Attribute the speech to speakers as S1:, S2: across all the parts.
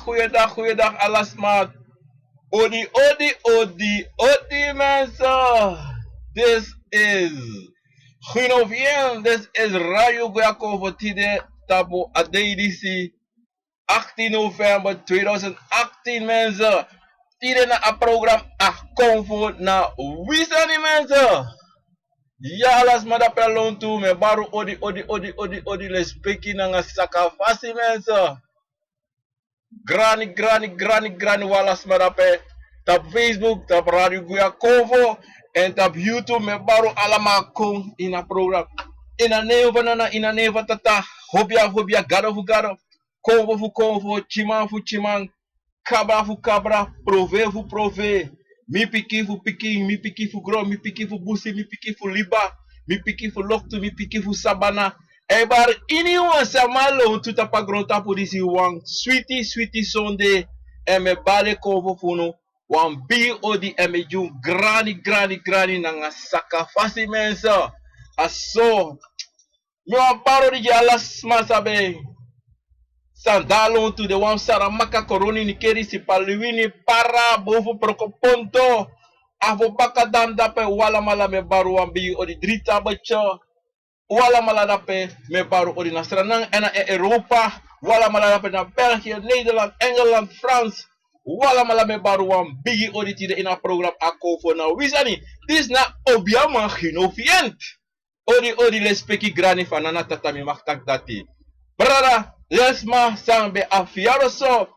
S1: goeiedag, Alasmaat. Odi, mensen. This is Guinovien. This is Radio Goeiekovo Tide Tabu Adeidisi. 18 november 2018, mensen. Tide na a program a Convo na Wisani, mensen. Ja, Alasmaat apelon tu. Me baru odi. Les peki na nga sakafasi, mensen. Grani walas madape tap Facebook, tap Radio Goeiekovo en tap YouTube me baru alama kong ina program. Ina neva tata, hobia, gado fu gado, convo, chimang fu chimang, cabra fu cabra, prove, mi piki fu gro, mi piki fu busi, mi piki fu liba, mi piki fu loktu, mi piki fu sabana. Ebar ini wan samalo tuta pagrota polisi wan sweetie sonde eme bale kovo funo wan odi eme jun grani nanga saka fasi mensa aso mi wan paro di jalas masabe sandalo tu de wan sara maka koroni ni keri si paluini para bofu prokoponto avo baka danda pe wala mala me baru wan odi drita bacha wala maladape me baru odi na stranang ena Europa, wala maladape na België, Nederland, Engeland, France, wala malame baru wan bigi odi tide in a program Akofo na wisani. Dis na obiama ginovient. Odi les peki grani fanana tatami maktak dati. Brada, lesma sambe afiaro so.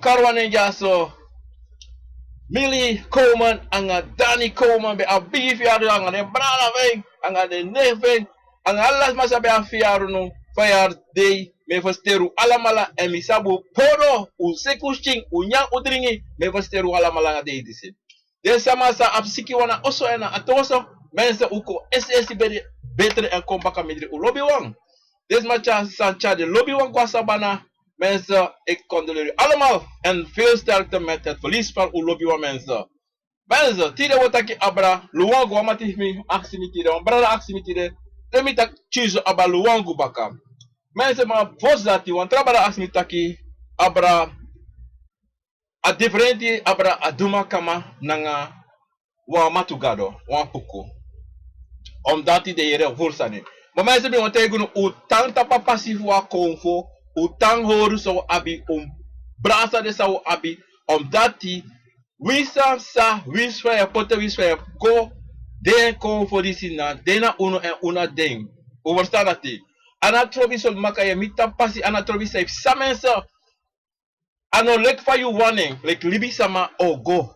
S1: Karwane jaso. Millie Coleman anga Danny Coleman be a bigi fiaro anga de brada veng anga de neven anga alas masa be a fiaro no fire day me fasteru alamala emisabu poro u sekushing u nyang udringi me fasteru alamala nga de disi desa masa apsiki wana oso ena atoso mensa uko SS betere en kompaka midri u lobby wang des macha sancha de lobby wang kwa sabana mensen, ik condoleer u allemaal en veel sterkte met het verlies van uw lobby van mensen. Mensen, tide wotaki abra, luwangu wamati mi aksimi tide, ombrada aksimi tide, temi tak chizo aba luwangu baka. Mensen, ma vos dati, wan trabara aksimi taki abra, a differenti abra aduma kama nanga wa matugado, wan puku. Omdat de yere vursani. Maar mensen, bi wantegunu u tanta papasifu wa konfo, utang horu so abi brasa de so abi dati wisa sa wisfa pote wisfa go den ko for disina dena uno en una den overstandati anatrobi so makaya mita pasi anatrobi sa samensa ano lek fa you warning like libi sama go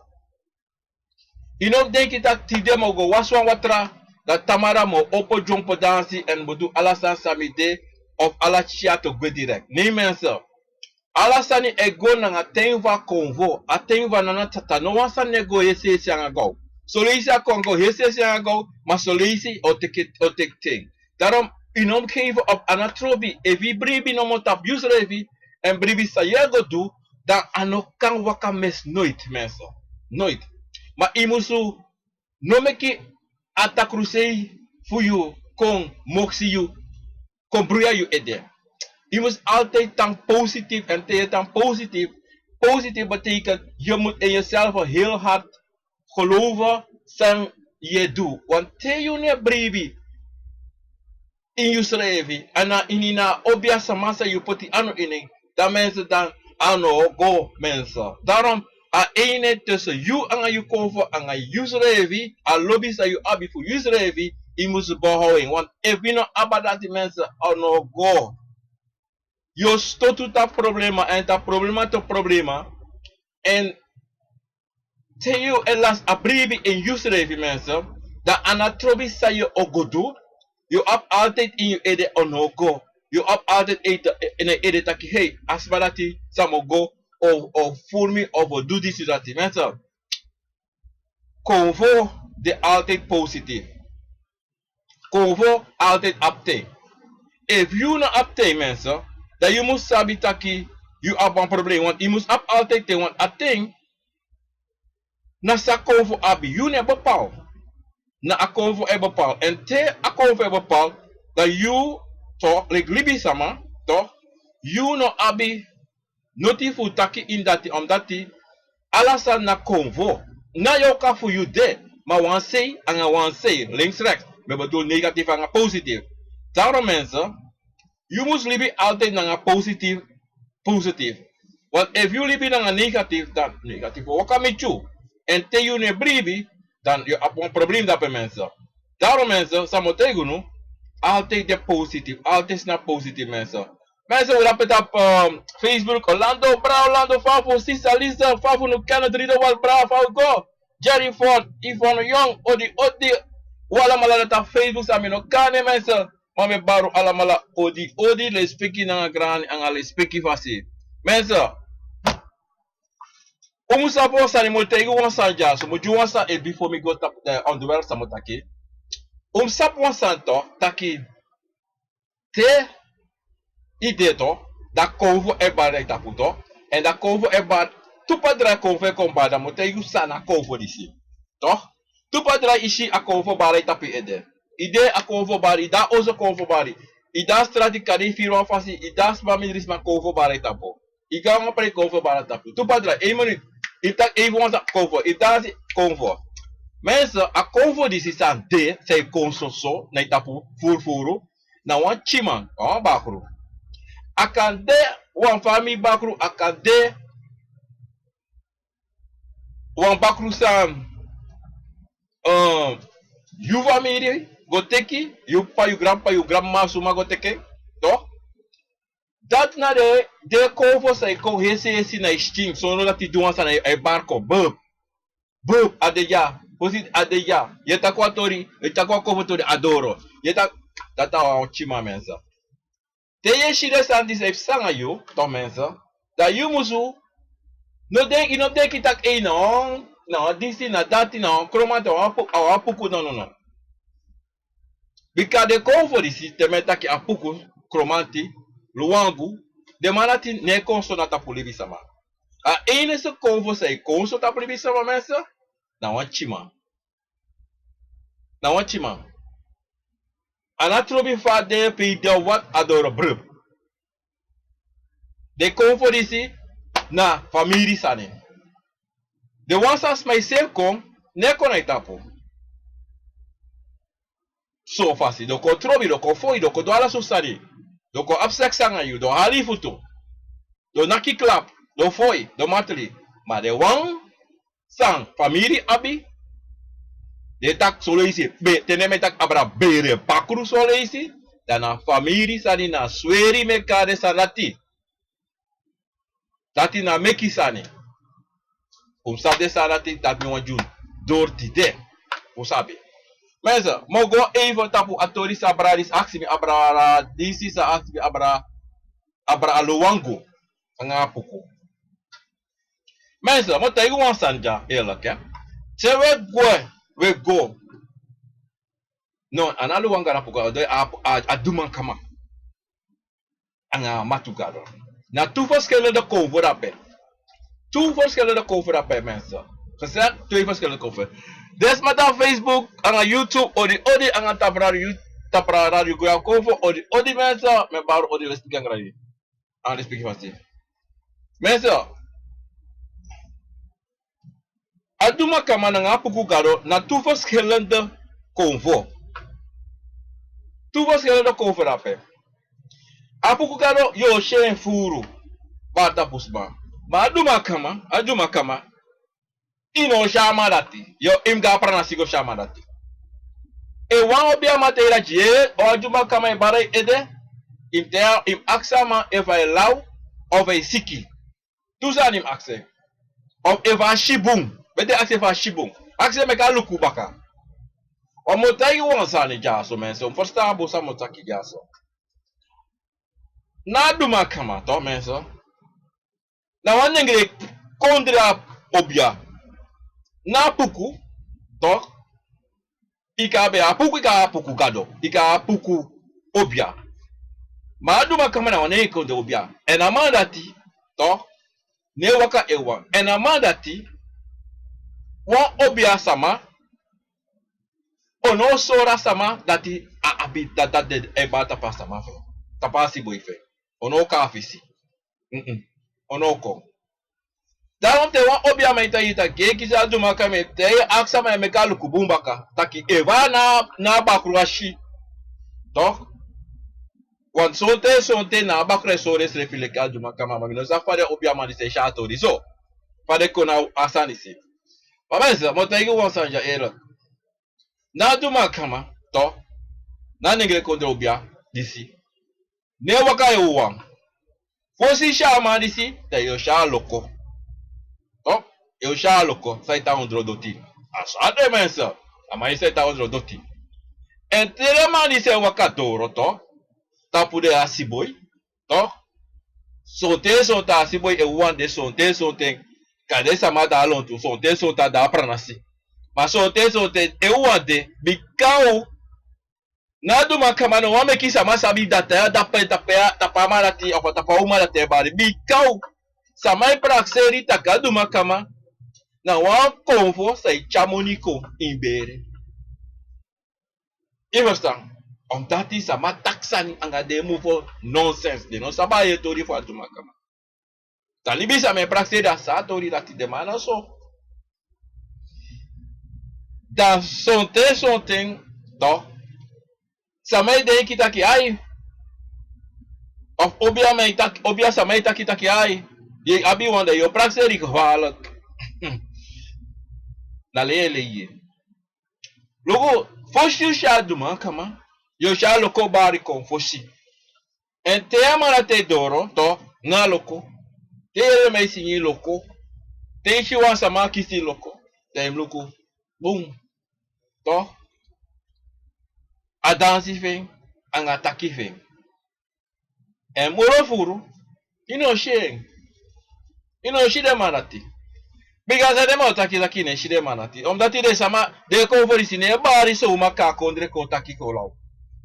S1: ino denk it ti demo go waswan watra dat tamara mo opo jompo dansi en bodu alasan samide of alachia to go direct. Nee mensen. Alasani ego na atenva convo. Atenva na tata. No wansa nego hese sianga go. Solisi a Congo hese sianga go. Ma solisi o tek ting. Daarom inom geven op anatrobi. Evi bribi no mot abuse revi. En bribi sa yego do. Dan anokan waka mes nooit mensen. Nooit. Ma imusu. No meki atakrusei fuyu. Kong moksi you. Kombruya you ede. Je moet altijd dan positief en tegen dan positief. Positief betekent je moet in jezelf heel hard geloven en je doet. Want te je ne brevi in je schrijven en na inina obia samasa je poti ano in dan mensen dan ano go mensen. Daarom a ene tussen you en je convo en je schrijven a lobby sa je abi voor je schrijven. Je moet behouden, want if je no abadat die mensen no go, je stoot tot dat problema en dat problema en te je elas abribi in je schrijven mensen, dat anatrobi sa je ogodu, je hebt altijd in je ede no go, je hebt altijd in je ede taki hey, asbalati samo go of voor me of do this dat die mensen, convo de altijd positief. Convo altijd apte. If you no apte mensen, dan je moet sabi taki, you have een probleem. Want je moet altijd te, want a thing, na sa convo abi, you ne bepaal. Na a convo e bepaal. En te a convo e bepaal, dan you, toch, like libi sama, toch, you no abi notifu taki indati omdati alasan na convo. Na yo ka fu you de. Maar wan say, anga wan say, links rechts. We bedoel negatief en positief. Daarom mensen, je moet liever altijd naar positief. Want if you liever naar negatief, dan negatief. Wat kan met jou? En te je ne bribi, dan je hebt een probleem dat bij mensen. Daarom mensen, samen tegen nu, altijd de positief, altijd naar positief mensen. Mensen, we hebben het op Facebook, Orlando, Bra, Orlando, Fafo, Sisa, Lisa, Fafo, no Canada, Rido, Wal, Bra, Fafo, Go. Jerry Ford, Yvonne Young, Odi, wala mala na Facebook sa no kane mensen, maar me baro alamala Odi, le speaking na grani, ang le speaking fasi. Mensen, umusa po sa ni mo tegu wan sa ja, so mo juwan sa before me go tap on the world sa mo taki. Umsa po sa to, taki te ide to, da convo e ba da puto, en da convo e ba tu padra convo kombada mo tegu sa na convo disi. Toch? Tu padra ishi a convo ba tapi ede. Ide a convo bari, da ozo convo bari. Ida strati kari firma fasi, ida spamiris ma convo ba tapo. Iga nga pre convo ba tapo. Tu padra e minute. Ita even want a convo, ita convo. Mensen, a convo disi sa de, sei consoso, na itapu, furfuru, na wan chiman, bakru. Akan de, wan fami bakru, akan de, wan bakru sa, you family, go teki, you pa, you grandma, suma go teki, toch? Dat na de convo sa ko hesi na sting, so no dat ti duan sa na e barco, bub, adeya. Posit adeya, yeta kwa tori, yeta kwa kovotori adoro. Yeta tata wa chima mensa. Teye shire sandis ef sanga yo, to mensa. Da yu musu no de kitak e no, disi na dati no, kromata wa apuku no. Bika de konfo disi temeta ki apuku kromanti, luangu, de manati ne konsonata pulibi sama. A ene se konfo se konsonata pulibi sama mensa. Na wan chima. Anatrobi fa de pe de wat adoro brub. De konfo disi na famiri sane. De wansas mai se kon ne kon itapo. So fasi, do ko trobi, do ko foi, do ko do ala susari. Do ko absek sanga yu, do hali futu. Do naki klap, do foi, do matli. Ma de wan sang famiri abi de tak solo isi be teneme tak abra bere pakru solo isi dana famiri sani na sweri mekade sanati tati na meki sani sabe sanati tak mi wanjun dorti de sabe mas mogo even tapu atori sabraris aksi mi abra disi sa aksi abra aluwango anga puku Mensen, wat tegen ons sanja, eerlijk hè. Ze we go. No, analu wanga rapuka, aduman kama. Anga matugado. Na tu verschillende cover daarbij. Two verschillende cover daarbij mensen. Gezegd, twee verschillende cover. Des met aan Facebook, aan YouTube, odi aan tapra radio goya cover, odi mensen, met baro odi lesbiek radio. Aan lesbiek vast. Mensen. Aduma kama na apuku garo na tu verschillende convo. Tu verschillende convo rape. Apuku garo yo shen furu. Bata pusba. Ma aduma kama. Ino shama dati. Yo imga prana sigo shama dati. E wan obi amatera jie o aduma kama e bare ede. Im aksama eva e lau of e siki. Tuza im akse. Of eva shibung. Bete akse fa shibung. Akse meka luku baka. O motai wansani jaso mensen. Forsta abosa motaki jaso. Na duma kama to mensen. Na wanengre kondra obia. Na puku to. Ika be apuku gado. Ika apuku obia. Ma duma kama na wanengre kondra obia. En amandati to. Ne waka ewa. En amandati. Wan obia sama ono sora sama dati abi dat de eba tapa sama fe tapa si boy fe ono ka afisi onoko. Daarom te wan obviamente ita ke kisa duma kame te aksa ma mekalu kubumbaka taki eva na bakruashi. Toch? Want sonte na bakre sore srefile ka duma kama ma no sa fare obviamente se shato di so. Fare kona asani si. Pamensa mo te wan sanja era. Na duma kama to na ningre kontra obia disi. Ne waka e uwang. Fosi sha ma disi te yo sha loko. To eu sha loko sai ta ondro doti. Asade mensa. Ama sai ta ondro doti. Entere ma disi waka doro to. Ta pude asiboi. To sonta asiboi e uwan de sonte. Kade sama da lontu sonta da pranasi. Ma sonte e uwan de bikau. Nadu makamano wame kisa masabi data tapa marati apa tapa umara te bari bikau samai prakseri takadu makama na wan konfo sai chamoniko imbere. Iverstaan omdat die sama taksani anga demu for nonsense de no sabaye tori for adu makama. Talibi sa me prakseri sa tori dati de mana so. Da sonte to samai de kitaki ai of obia samai taki ai ye abi wanda yo prakseri kwalak na lele logo foshi sha duma kama yo sha loko bari kon foshi en te amara te doro to na loko te ele mai sinyi loko te shi wan sama kisi loko te loko boom to adansi fe anga taki fe en moro furu ino shide manati because de mo taki ne shide manati omdati de sama de ko for sine bari so maka kondre ko taki ko law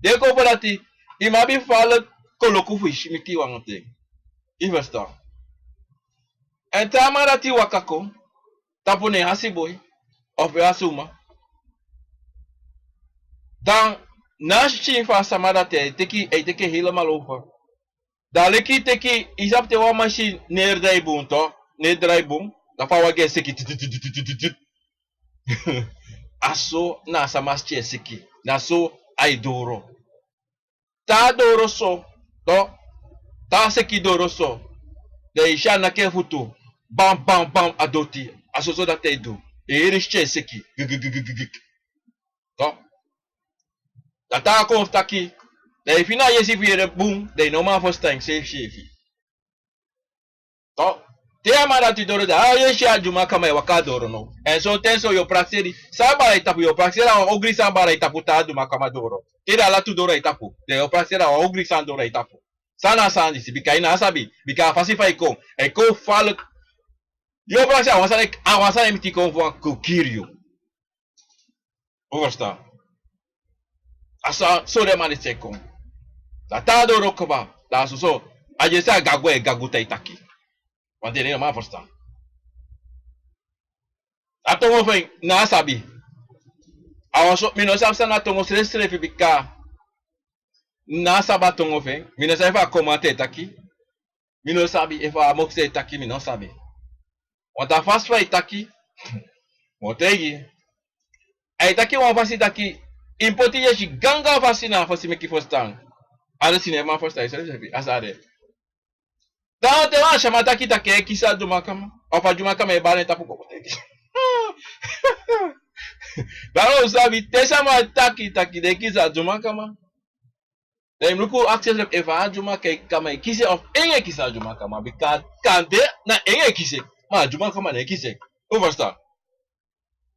S1: de ko forati imabi fala koloku fish miki wangte investor en tamarati wakako tapune hasiboy of asuma dan na chifa samada te teki helemaal over. Daleki teki isap te wa machine neerdai boom to neerdai boom da fawa ge seki aso na samas che seki na so ai doro ta doro so to ta seki doro so de isha na ke futu bam adoti aso so da te do e che seki to da ta ko taki de fina yesi viere boom de no ma fostang safe shefi to te amara ti doro da yeshi ajuma kama waka doro no en so tenso yo prakseri saba etapu yo praksera ogri sambara etapu ta aduma kama doro te da la tu doro etapu de yo praksera ogri sandoro etapu sana sandi si bika ina asabi bika fasify ko e ko fal yo praksera awansa emiti ko ko kirio oversta asa so de mani seko la ta doro koba la so ajesa gaguta itaki wante ne ma forsta atongo fe na sabi awaso mino sabsa na tongo sresre fi bika na saba tongo fe mino sa fa komante taki mino sabi e fa mokse taki mino sabi wanta fast fa itaki motegi ai taki wan fasi taki impoti yeshi ganga fasi na fasi meki fostan ala sinema fosta isere asare da te wa shamata kita ke kisa duma kama ofa duma kama e bale tapu ko teki Daro sabi tesama taki de kisa duma kama de mluku access eva duma ke kama kise of enge kisa duma kama bika kante na enge kise ma duma kama na kise overstand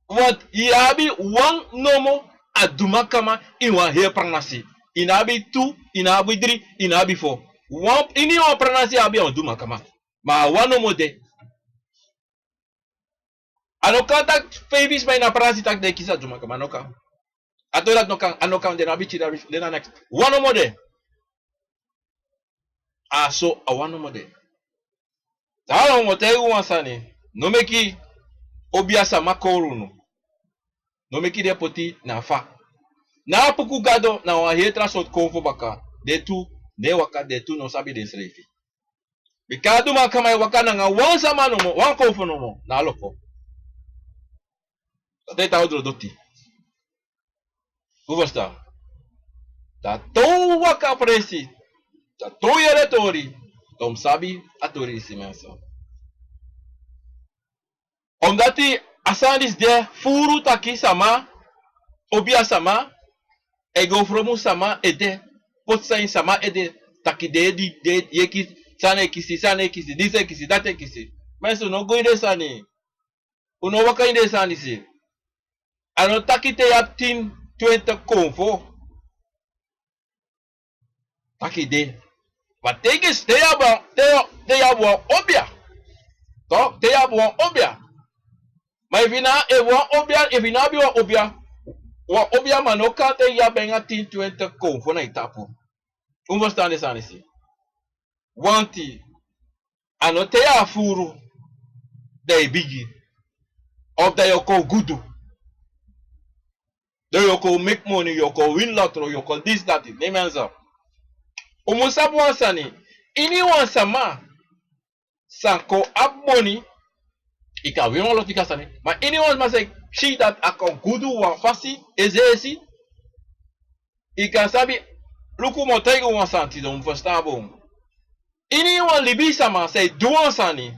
S1: what iabi one nomo aduma kama inwa he pranasi inabi 2 inabi 3 inabi 4 one ini wa pranasi abi on duma kama ma one nomo de anoka tak favis may na pranasi tak de kisa duma kama anoka atolat anoka de nabi chida de na next one nomo de so a one nomo de talo mo te uwansani no meki obiasa makoruno no meki de poti na fa na puku gado na wa hetra sot konfo baka de tu ne waka de tu no sabi de srefi Bikadu makamay wakana nga wan sama no mo, wan konfo no mo, na loko. Tatay tao doti. Hoe verstaan? Dat to waka presi, dat to yeletori, tom sabi atori isi mensen. Omdat die asandis de furu taki sama, obia sama, ego fromu sama ede, potsain sama ede, taki de yeki sane kisi, dise kisi, date kisi. Mensen no go inde sani, uno waka inde sani si. Ano taki te yap 10, 20 konfo. Taki de. Wat tekens te yabo obia. Toch? Te yabo obia. Maar if you na bi wa obia man no kan te ya benga 10, 20 konfo na itapu. Verstaan is aan si. Wanti ano te ya furu de bigi. Of dat je ko gudu. Dat je ko make money, je ko win lotto, je ko this that. Neem eens op. Umusabu wansani. Ini wansama. Sanko aboni. Ika win lotto tika sani. Maar ini wansama say she that ako gudu wan fasi. Ezesi. Ika sabi. Luku motego wansanti don verstaan boom. Ini wan libi sama say duan sani.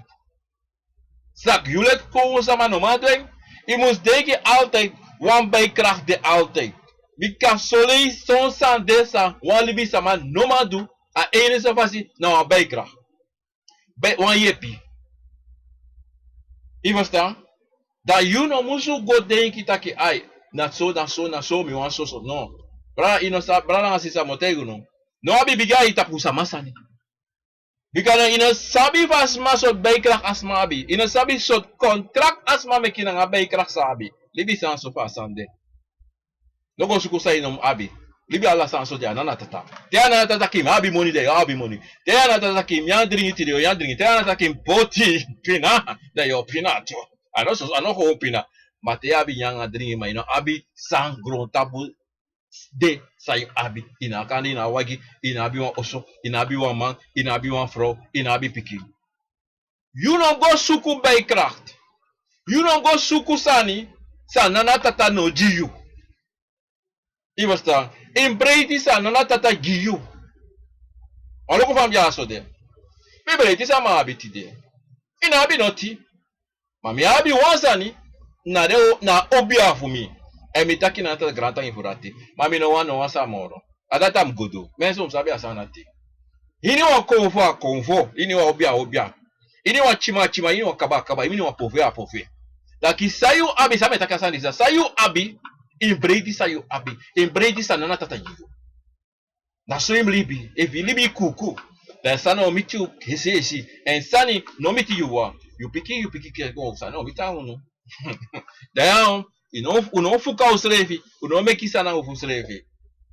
S1: Zak julek ko sama normaal doen. Je moest denken altijd wan bijkracht de altijd. Bika soli son san desa wan libi sama normaal do. A ene sa fasi na wan bijkracht. Wan yepi. Je verstaan? Dat you no musu go denki taki ai. Na so mi wan so no. Bra ino sa bra na sisa motego no. No abi biga itapu sama sani. Bika ina sabi fasma sot bijkracht asma abi. Ina sabi sot contract asma mekina nga bijkracht sa abi. Libi san so fa sande. Logo suku sa inom abi. Libi ala san so dia nana tata. Tia nana tata kim abi money de abi money. Tia nana tata kim yan dringi ti de yan dringi. Tia nana tata kim poti pina de yo pina to. Ano ho pina. Mate abi yang dringi ma ina abi sang gron tabu de say abi ina kan ina wagi ina abi wan oso ina abi wan man ina abi wan vrouw ina abi pikin. You no go suku bijkracht. You no go suku sani sa nana tata no jiyu. Je verstaan? In breedte sa nana tata jiyu. Oloko fam ja so de. Me breedte sa ma abi ti de. Ina abi no ti. Ma mi abi wan sani na obi afu mi. E mi taki na tata granta infurati. Ma mi no wan sa moro. Adata mgodo. Menso msabi asana ti. Ini wa konfo. Ini wa obia. Ini wa chima. Ini wa kaba. Ini wa pove. Laki sayu abi sa metaka sanisa. Sayu abi. In breedi sayu abi. In breedi sa nana tata jiyo. Na so im libi. If you libi kuku. Dan sana omiti u kesi. En sani no miti you wa. You piki kaya go. Sana omita unu. Dan uno fuka usrefi. Uno meki sana ufu usrefi.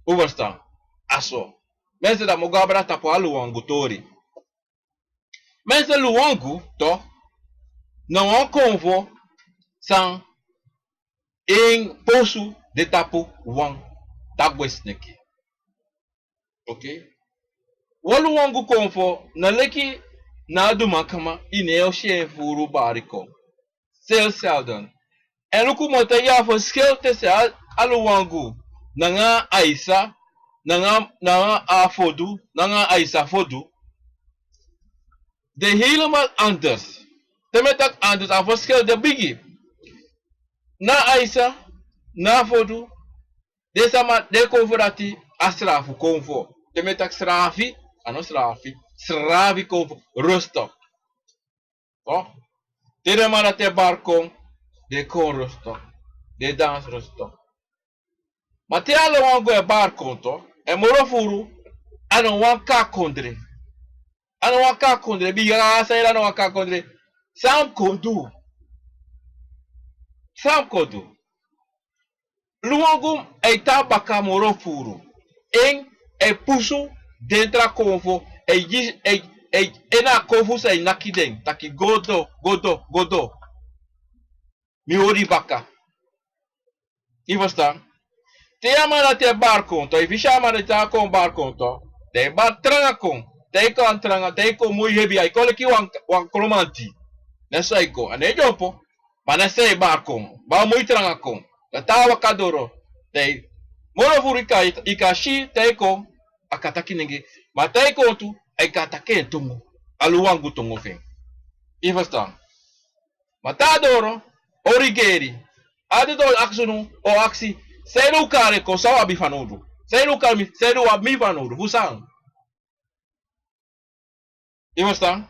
S1: Overstaan. Aso. Mensen dat mogen abra tapo aluwangu tori. Mensen luwangu to. Na wan konvo. San. In posu de tapo wan. Dagwesneki. Okay. Waluwangu konvo. Na leki. Na dumakama. Ine oshe furu bariko. Sel selden. En luku mote ya verschil tussen aluwangu. Nanga Aisa. Nanga Afodu, nanga Aisa Fodu. De helemaal anders. Temetak anders, aan verschil de biggie. Na Aisa, na Fodu, de sama de konforati asrafu konfo. Temetak srafi, ano srafi konfo, rustok. Oh? Tere mara te barkon, de kon rustok, de dans rustok. Maar te alle wango e barkon to. E morofuru, ano wanka kondre. Biga sa ila no wanka kondre. Sam kodu. Luangum e tabaka morofuru. E pusu dentra konfo. Na konfo sa nakiden. Taki godo. Mi ori baka. Je verstaan? Te amara te bar conto, e fisha amara te con bar conto, te bar tranga con, Teiko antranga, teiko muy heavy, ai kole ki wan kolomanti. Nessa iko, ane jopo, panessa e barkon, ba muy tranga kon. Tawa kadoro, tei, moro furika ikashi teiko, akataki nenge, ma teiko tu, aikatake tungu, aluwangu tungu fen. Ifastan. Matadoro, origeri, adidol aksunu, o aksi, selu kare ko sawa bifanudu. Selu kare, selu wa bifanudu, husang. Ifastan.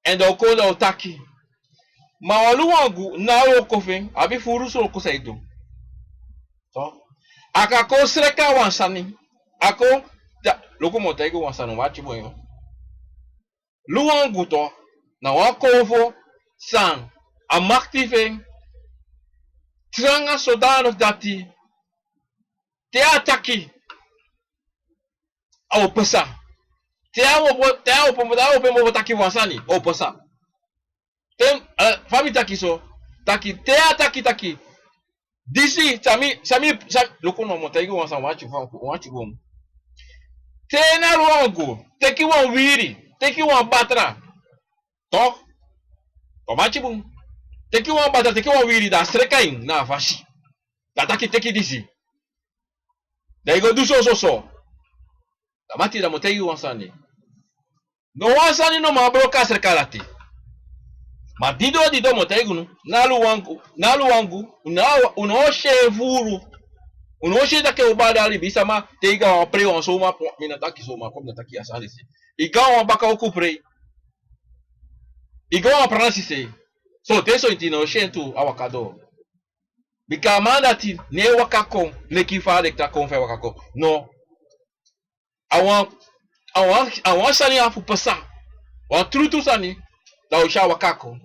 S1: En do koda otaki. Ma waluwangu na okofen, abi furu so ko saidu. So, akako sreka wansani. Ako, loko motego wansanu wachi boyo. Luwangu to, na wakovo, sang, amaktiven, tranga zodanig dat hij te ataki au pesa. Te opo taki wansani, au pesa. Tem, fami taki so, taki, te ataki. Disi, sami, loko no motego wansan wachi bom. Te na luwangu, teki wan wiri, teki wan batra. Toch? Komachi bom. Teki wan batra, teki wan wiri da strekain na fashi. Da teki disi. Da igo du so. Da mati da motegi wansani. No wansani no mabroka serkalati. Ma dido motegi no. Nalu wangu. Unoshe furu. Unoshe take ubada ali bisa ma. Teiga wa pre wanso ma. Minataki so ma. Kom nataki asani si. Iga wa baka oku pre. Iga wa pranasi se. So teso inti no shentu awakado. Bika mandati ne wakako neki fare ta konfe wakako. No. Awan sani afu pesa. Wan trutu sani da usha wakako.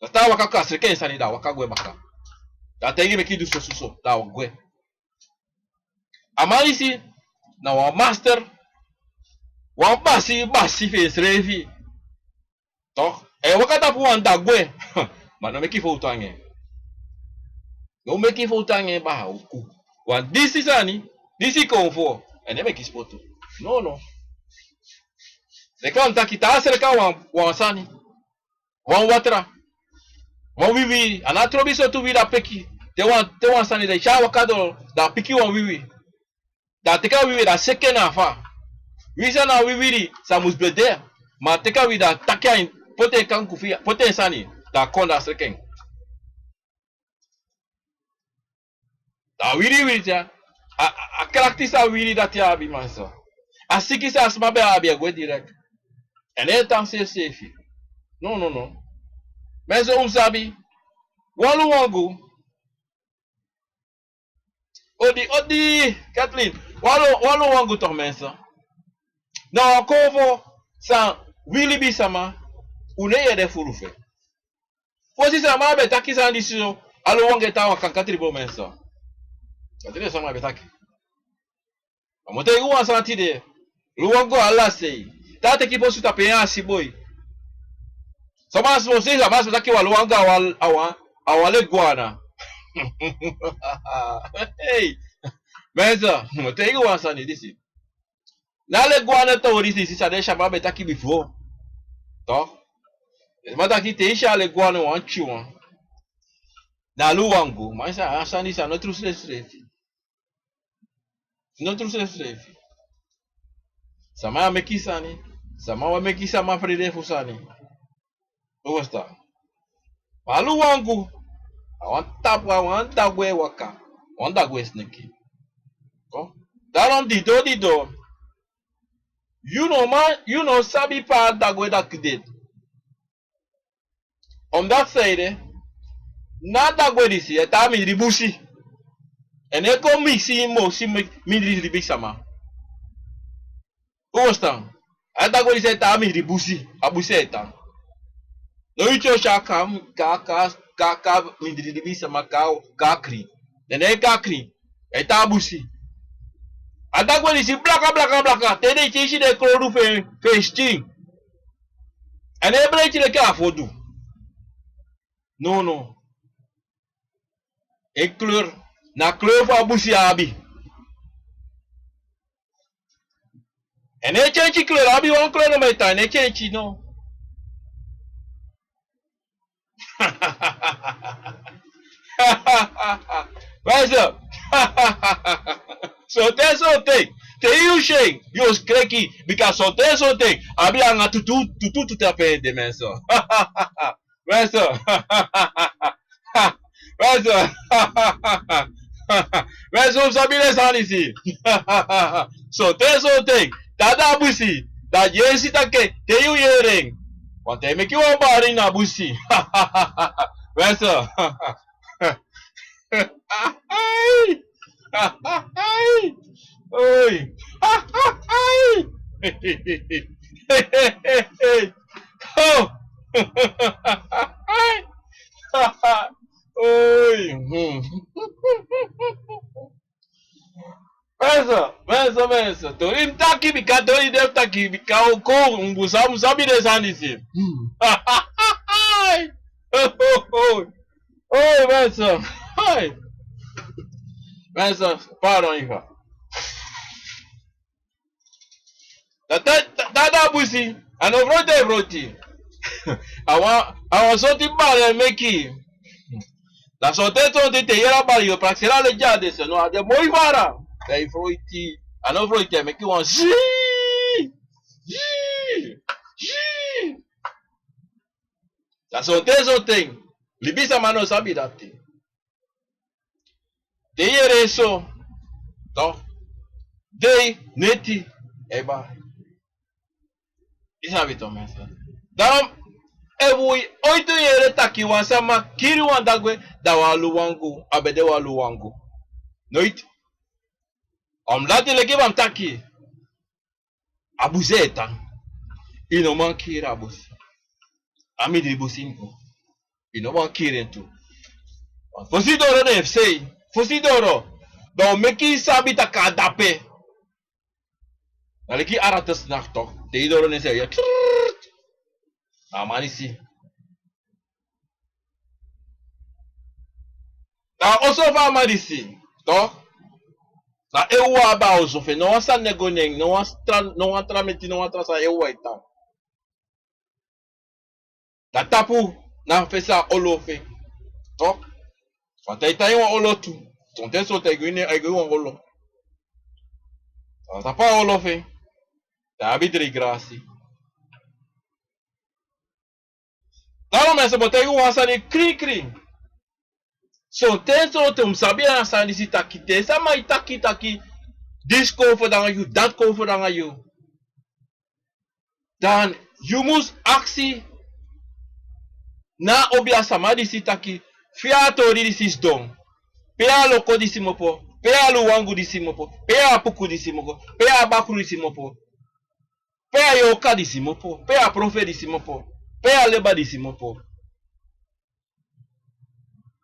S1: Da ta wakako asreke sani da wakagwe baka. Da tegi meki du so da wagwe. Amalisi na wan master wan basi fe srevi. Toch? E wakata pu wan dagwe. Ma no meki fo utange. No meki fo utange ba uku. Wan disi sani, disi konfo. En nem meki spoto. No. De kan taki ta serka wan sani. Wan watra. Wan wiwi. Anatrobi so tu vida peki. Te wan sani de cha wakado da piki wan wiwi. Da teka wiwi da seke na fa. Wisa na wiwi sa musbede. Ma teka wiwi da takia in pote kan kufia. Pote sani da konda seken. Da wiri tia. A karaktisa wiri da tia abi manso. Asiki sa asmabe abi agwe direct. En etan se sefi. No. Menso umsabi. Walu wangu. Odi, Kathleen. Walu wangu toch mensa. Na kovo san wili bisama. Une yede furufe. Fosi sama be taki san disiso. Alo wange tawa kankatri bo mensa. Katri sama be taki. Amote uwan santi de. Luwango ala sei. Tate ki posu tapeya asiboi. Sama se sama taki waluanga awale guana. Hey. Mensa, motegi wansani disi. Nale guana to disi si sade shaba be taki before. To. Mata ki te isha le guana wanchi wan. Na luwango, mansa asani sa no trusle strefi. No trusle strefi. Sama mekisani. Sama wa mekisa ma frede fusani. Osta. Malu wangu. Awan tapwa wan dagwe waka. Wan dagwe sneki. Oh. Daron dido. You know sabi pa dagwe da kided. Omdat zijde, na dagwe disi, eta mi ribusi. En eko mixi mo si mi ribisama. Osta. Dagwe disi eta mi ribusi. Abuse eta. No icho shaka ka mi ribisama ka kri. En ka kri. Eta abusi. Adagwe disi blaka. Tede ichi de kloru fe sting. En ebrechi de ka fodu. No. E kleur. Na kleur van abusi abi. En e chenchi kleur, abi wan kleur no meta, en e chenchi no. Luister. Sote. Te you shake. You cracky. Because sote. Abi anga tutu tape de mensen. Luister. Luister. Luister, sabi les aan ici. Sote. Tada busi. Dat je ziet dat te you hearing. Want hij make you bari na busi. Luister. Oi. Oh. Oi. Pensa. Torim tá aqui, bica, Torim deve estar aqui, bica, o com, sabe desando ici. Oi, pensa. Oi. Pensa, pardon, aí, cara. Tada busi, ano vroti. Awa soti bale meki. La soteto de te yera bali yo praxera le jade se no ade moi vara. Dai vroti, ano vroti meki wan ji. La soteto tem. Libisa mano sabi dati. Te yere so. To. Dei neti eba. Isabi to mensa. Daarom ewu oito yere taki wansama kiri wandagwe da walu wangu abede walu wangu. Nooit. Omdat die lege bam taki. Abuzeta. Ino man kiri abusi. Ami di businko. Ino man kiri entu. Fosidoro ne fsei. Fosidoro. Da meki sabi taka dape. Naleki arates nacht toch. Te idoro ne se ya. Amanisi. Na also fa amanisi. Toch? Na ewa ba osofe. No wasa negoneng. No wan trameti. No wan trasa ewa ita. Na tapu. Na fesa olofe. Toch? Wanta ita yon olotu. Tonte so te gwine yon olo. Na tapa olofe. Ta abidri grasi. Daarom mensen betekenen wansani kri. So ten sabi na sani si takite. Sama itaki. This cover dan you, dat cover dan you. Dan you must actie na obia samadi si taki. Fiato di sis don. Pea loko di simopo. Pea luwangu di simopo. Pea puku di simopo. Pea bakru di simopo. Pea yoka di simopo. Pea profe di simopo. Pea leba di simopo.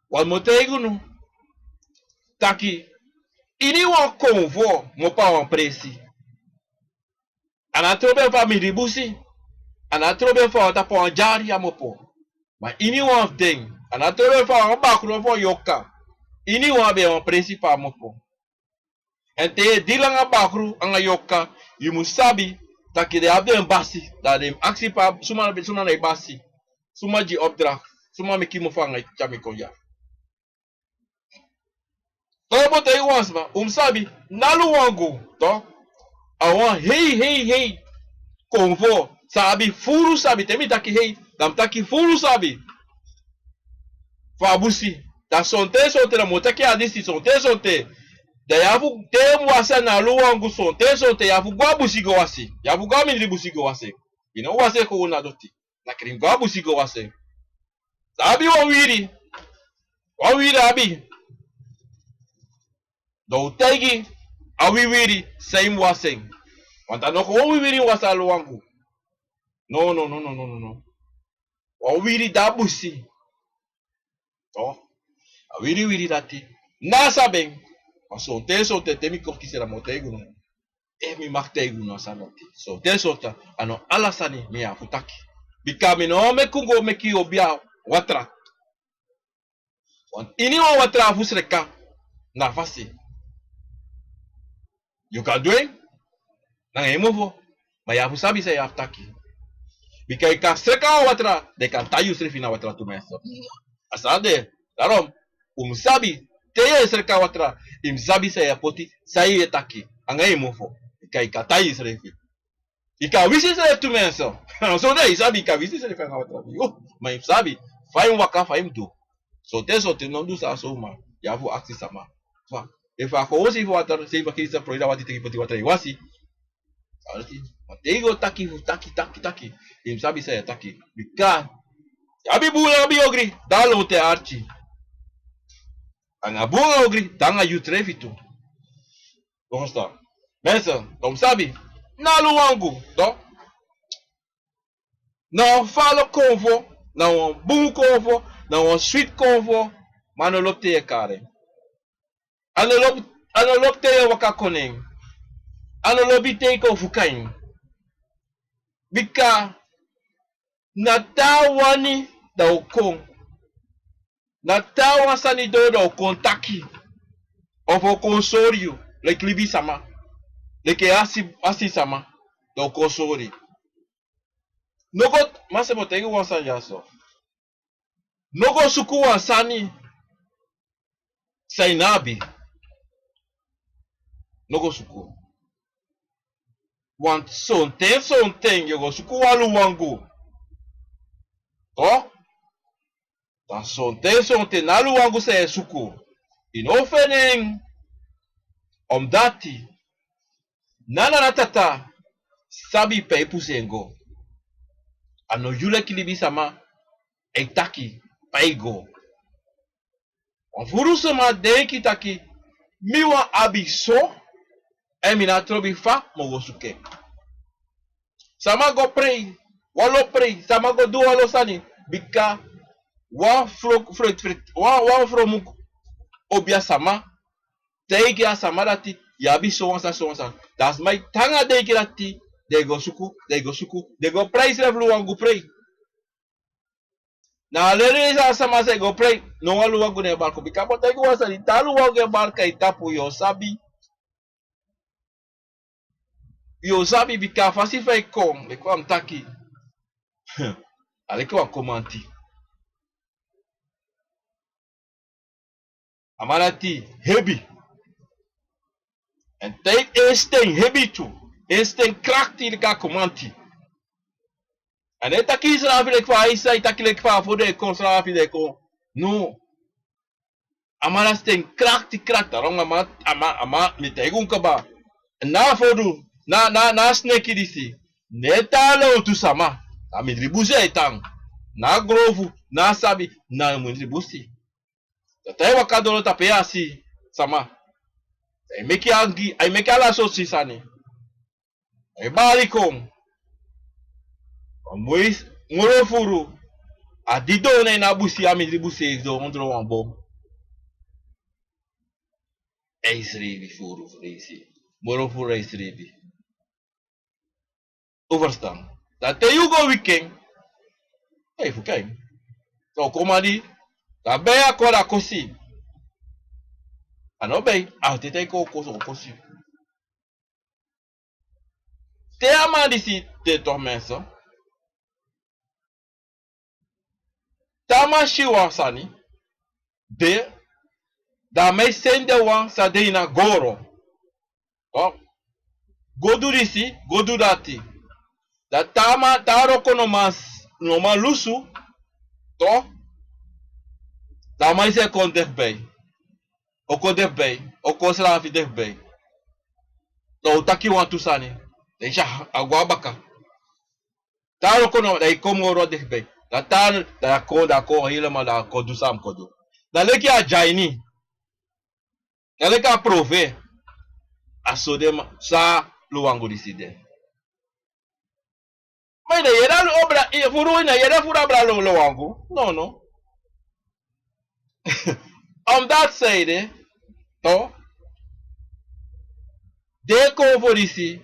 S1: Wat motego no? Taki. Ini wan convo mopa wan presi. Ana trobe fa mi ribusi. Ana trobe fa wata pa wan jari ya mopo. Ma ini wan ding. Ana trobe fa wan bakro fa yoka. Ini wan be wan presi pa mopo. En te dilang a bakro anga yoka. You musabi. Taki de abde en basi. Da de aksi pa suma na basi. Suma ji opdracht. Suma me kimo fa nga chami konya. Tobo te wansma, sabi, nalu wangu, to? Awan hey, konvo, sabi, furu sabi, temi taki hey, dam taki furu sabi. Fabusi, da sonte, na motaki adisi sonte. Da yafu, te mwasa nalu wangu sonte, yafu gwa busi go wasi. Yafu gwa mindri busi go wasi. Ino wase ko unadoti, na krim gwa busi go wasi. Sabi wawiri abi. Do tegi awiwiri same waseng. Want anoko awiwiri wasalo wangu. No. Awiri dabusi. To. Awiri dati. Nasa beng. So te temi kokisi la motegu no. Mi maktegu no sanoti. So te sota ano alasani mi afutaki. Bikami no me kungo me ki obia watra. Want ini wa watra afusreka. Na fasi. You can do it? Nang emovo. Maar ja, sabi sa ya taki. Bika ika seka watra, de kan tayu srefi na watra tu mensen. Asade, daarom, sabi, teye seka watra, sabi sa ya poti, sa ye taki. Angai mofo. Ika tayu srefi. Ika wisi srefi tu mensen. So de, sabi ika wisi srefi na watra. Maar sabi, faim waka faim do. So te non do sa so ma. Ya fu aksi sama. Fa. If ako osi fu watra, se fa kisa proida wati teki poti watra iwasi. Arti, matego taki. Sabi saya taki. Bika. Abi bunga abi ogri, dalo te archi. Anga bunga ogri, tanga yutrefi tu. Gosta. Mensen, tom sabi. Na luwangu, to. Na falo convo, na wan boom convo, na wan sweet convo, maar no lop te ye kare. Ano lop te ye waka koning. Ano lobi te ko fukain. Bika na tawani da okon. Na tawa sani do da okon taki. Of okon soryu. Like libi sama. Like asi sama. Da okon sori. Nogo, mase mo tegi wansan jaso. Nogo suku wansani. Sainabi. Nogo suku. Want something yogo suku walu wangu. To? Dan something nalu wangu se suku. In oefening. Omdati. Nana natata. Sabi peipu sengo. Ano yule kilibi sama. Eitaki. Paigo. Onfuru sama denki taki. Miwa abiso. Emina trobi fa mogo suke. Sama go pray. Walo pray. Sama go do walo sani. Bika. Wan from obia sama. Teiki a sama dati. Yabi so wansa. Das my tanga deki dati. They go suku. They go pray sreflu wangu pray. Na lele sa sama se go pray. No walu wangu ne barko. Bika po teki wansa di talu wangu barka itapu yo sabi. Yo sabi bika fasi fai kom. Leko am taki. Aleko am komanti. Amarati hebi. En tijd instinct hebi tu. Instinct krakti leka komanti. En het taki israfi lekwa isa itaki lekwa voor de kon israfi leko. No. Amara sting krakti. Daarom ama mitegun kaba. Na fodu. Na sneki disi. Netalo tu sama. Na midribuze itang. Na grovu. Na sabi. Na midribusi. Tatai wakadolo tape asi. Sama. Ay meki ala sosi sani. Ay balikong. Mois morofuru. Adido na inabusi a midribusi zo ondro wambo. Eisrevi furu vrezi. Morofuru eisrevi. Overstaan. Dat te you go weekend. Hey, fukai. So komadi. Dat ben je kwa kosi. Ano ben. Te te ko kosi. Te amadi si te toch mensen. Tama shiwa sani. De. Da me sende wan sa de ina goro. Oh. Godu disi. Godu dati. Da tama taro kono no lusu. To. Da mai se kon dichtbij. Oko dichtbij. Oko slavi dichtbij. To taki wan tusani. Deja aguabaka. Taro kono da ikomo ro dichtbij. Da tan da ko helemaal da ko dusam ko do. Da leki a jaini. Da leki a prove. Asodema sa luwangu diside. Maar de yera obra furu na yera fura bra lo wangu. No. On that side, to de konfo disi.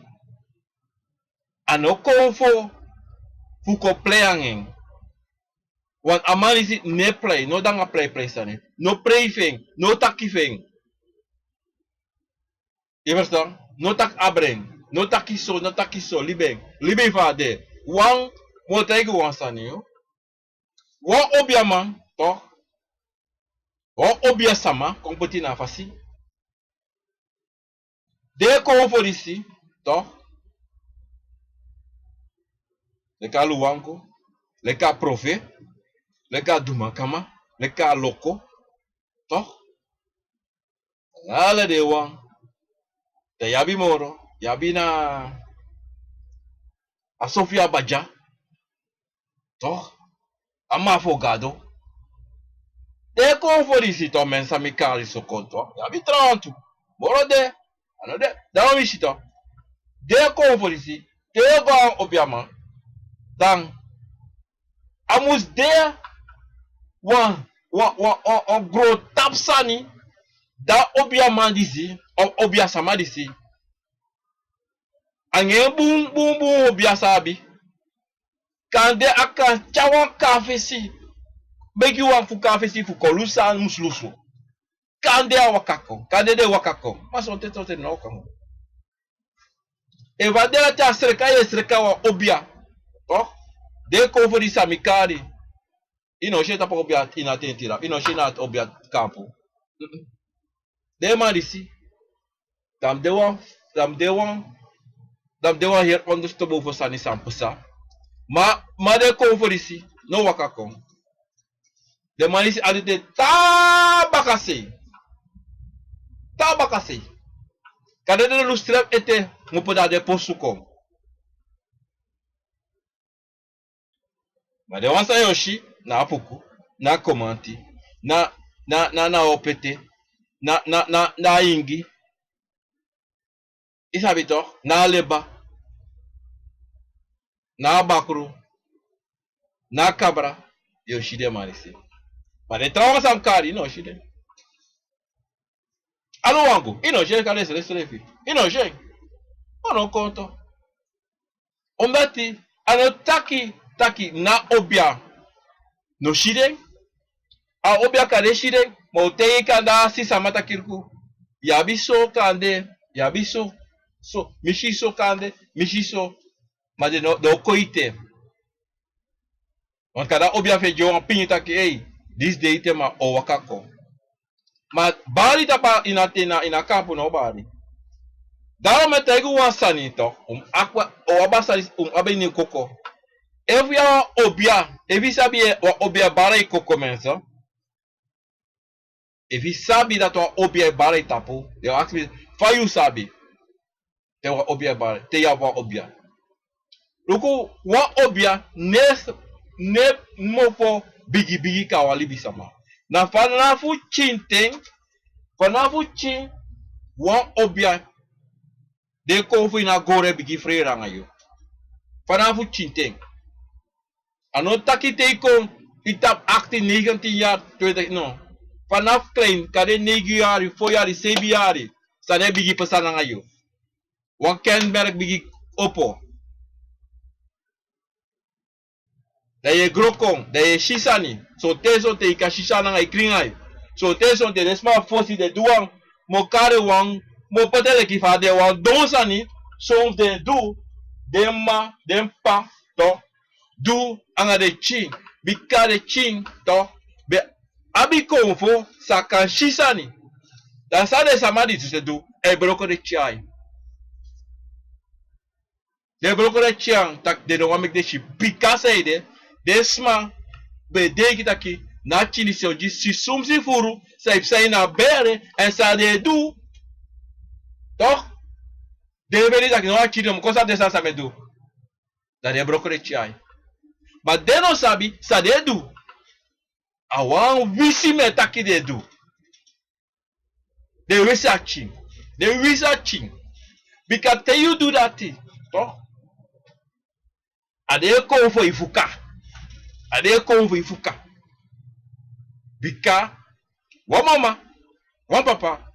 S1: Ano konfo fuko playangeng. Want aman is ne play, no danga play sani. No play thing, no taki thing. Je verstaan? No tak abreng. no takiso, libe fade. Wang, motaigu wan sani yo. Wan obia man, toch? Wan obia sama, kompoti na fasi. De kon for disi, toch? Leka luwanko, leka profe, leka dumakama, leka loko, toch? Ala de wan. De yabi moro, yabi na a Sofia Baja, toch? A afogado. De kon for disi to mensa mi kari so konto. Yabi 30. Moro de. Ano de. Da o mishito. De kon for disi. De go obiaman. Dan. Amus de. Wan gro tapsani. Da obiaman disi. Obia sama disi. Angen boom obia sabi. Kande akan chawan kafe si. Begi wan fu kafe si fu kolusa muslusu. Kande a wakako. Kande de wakako. Mas on te no kan. E va de la ta serka wa obia. Oh? De ko fu di samikari. Ino sheta pa obia ina tentira. Ino shena obia kampo. De man disi. Dam de wan hier onderste boven sani sampusa. Ma de ko fu disi. No wakako. De man disi adite tabakase. Kade de lustrep ete mupoda de posukom. Ma de wansa yoshi na apuku, na komanti, na opete, na ingi. Isabito, na leba, na bakru, na kabra, yoshi de marisi. Ma de trauma samkari, no shide. Alo wangu, ino kale selefi. Ino ono konto. Ombati, ano taki na obia no shide. A obia kade shide, ma utei kanda sisa mata kirku. Yabiso kande, so, mishiso kande, ma de no koite. Want kada obia fe jo an pinyi taki, hey, this day ite ma owakako. Ma bari tapa ina kampu no bari. Daarom met tegu wan sani toch akwa abasari abeni koko. Evia obia, evi sabi wa obia bare koko mensa. Evi sabi dat wa obia bare tapu. De ask me, fayu sabi. Te wa obia bare, te ya wa obia. Luku wa obia ne mofo bigi kawali bisama. Na fanafu chin wan obia de kofu ina gore bigi frera ngayo. Fanafu chin ano takite kon itap 18, 19 jaar, 20, no. Vanaf klein, kade 9 jaar, 4 jaar, 7 jaar, sane bigi pesan ngayo. Wan kenmerk bigi opo. Da ye grokong, da ye shisani. So te ika shisana nga ikringay. So te desma fosi de duang mo kare wang mo patele ki fa de wang donsani so de du dem pa to du anga de chin bika de chin to be abi konfo saka shisani. Da sa de samadi tu se du e broko de chai. De broko de chiang tak de no wamek de shi bika seide. Desma be degi taki na chini se oji si sumsi furu sa ipsai na bere en sa de du toch de beni taki no chini mo kosa de sa me du da de broko de chai ma de no sabi sa de du awan visi me taki de du de researching because tell you do that thing toch ade ko fo ifuka ade konvo ifuka bika wa mama wa papa